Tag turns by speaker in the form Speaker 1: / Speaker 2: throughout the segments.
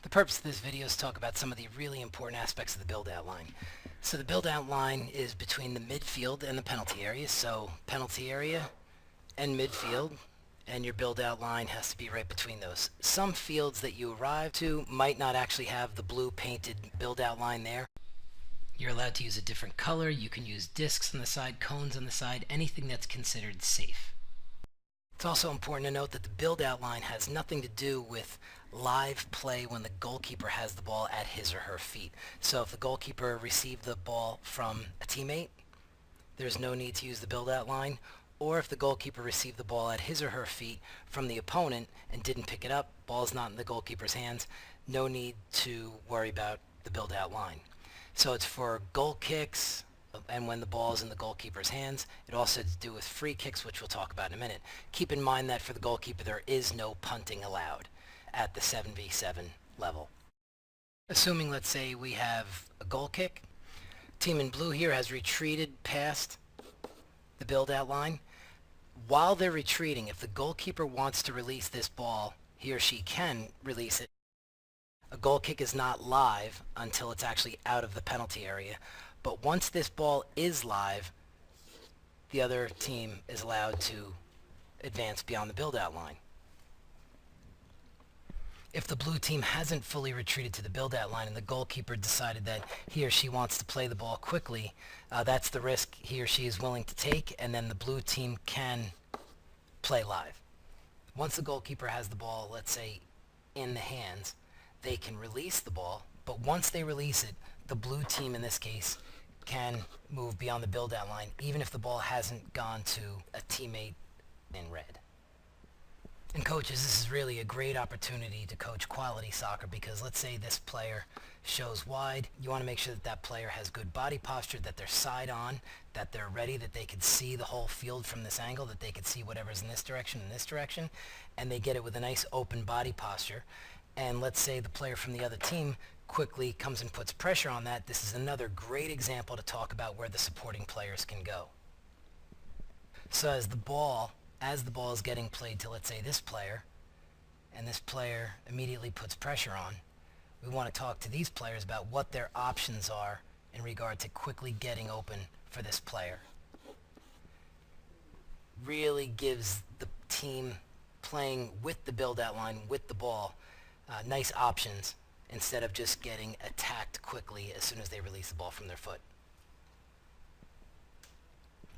Speaker 1: The purpose of this video is to talk about some of the really important aspects of the build-out line. So the build-out line is between the midfield and the penalty area. So penalty area and midfield, and your build-out line has to be right between those. Some fields that you arrive to might not actually have the blue painted build-out line there. You're allowed to use a different color. You can use discs on the side, cones on the side, anything that's considered safe. It's also important to note that the build-out line has nothing to do with live play when the goalkeeper has the ball at his or her feet. So if the goalkeeper received the ball from a teammate, there's no need to use the build-out line. Or if the goalkeeper received the ball at his or her feet from the opponent and didn't pick it up, ball's not in the goalkeeper's hands, no need to worry about the build-out line. So it's for goal kicks, and when the ball is in the goalkeeper's hands. It also has to do with free kicks, which we'll talk about in a minute. Keep in mind that for the goalkeeper, there is no punting allowed at the 7v7 level. Assuming, let's say, we have a goal kick. Team in blue here has retreated past the build-out line. While they're retreating, if the goalkeeper wants to release this ball, he or she can release it. A goal kick is not live until it's actually out of the penalty area. But once this ball is live, the other team is allowed to advance beyond the build-out line. If the blue team hasn't fully retreated to the build-out line and the goalkeeper decided that he or she wants to play the ball quickly, that's the risk he or she is willing to take, and then the blue team can play live. Once the goalkeeper has the ball, let's say, in the hands, they can release the ball, but once they release it, the blue team in this case can move beyond the build-out line, even if the ball hasn't gone to a teammate in red. And coaches, this is really a great opportunity to coach quality soccer, because let's say this player shows wide. You want to make sure that that player has good body posture, that they're side on, that they're ready, that they can see the whole field from this angle, that they can see whatever's in this direction and this direction, and they get it with a nice open body posture. And let's say the player from the other team quickly comes and puts pressure on that. This is another great example to talk about where the supporting players can go. So as the ball is getting played to, let's say, this player, and this player immediately puts pressure on, we want to talk to these players about what their options are in regard to quickly getting open for this player. Really gives the team playing with the build-out line, with the ball, nice options, instead of just getting attacked quickly as soon as they release the ball from their foot.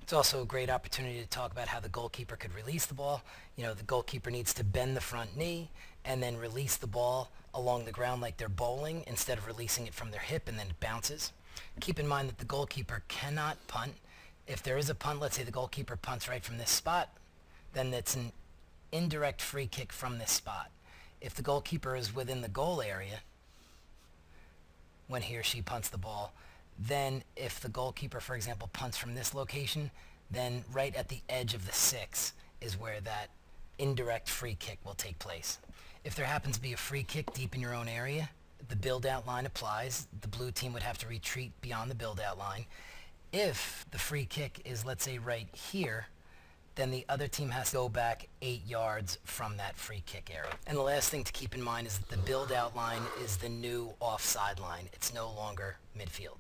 Speaker 1: It's also a great opportunity to talk about how the goalkeeper could release the ball. You know, the goalkeeper needs to bend the front knee and then release the ball along the ground like they're bowling, instead of releasing it from their hip and then it bounces. Keep in mind that the goalkeeper cannot punt. If there is a punt, let's say the goalkeeper punts right from this spot, then it's an indirect free kick from this spot. If the goalkeeper is within the goal area when he or she punts the ball, then if the goalkeeper, for example, punts from this location, then right at the edge of the 6 is where that indirect free kick will take place. If there happens to be a free kick deep in your own area, the build-out line applies. The blue team would have to retreat beyond the build-out line. If the free kick is, let's say, right here, then the other team has to go back 8 yards from that free kick area. And the last thing to keep in mind is that the build-out line is the new offside line. It's no longer midfield.